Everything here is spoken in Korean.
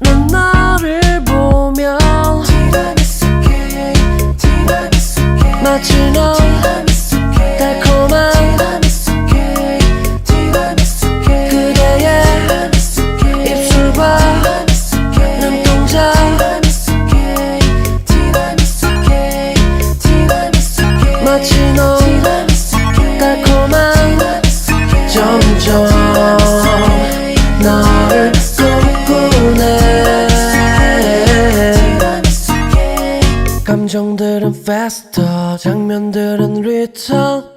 난 너를 보면 마치 너 달콤한 그대의 입술과 눈동자 마치 너 달콤한 점점 너를 꿈꾸네. 감정들은 faster, 장면들은 return.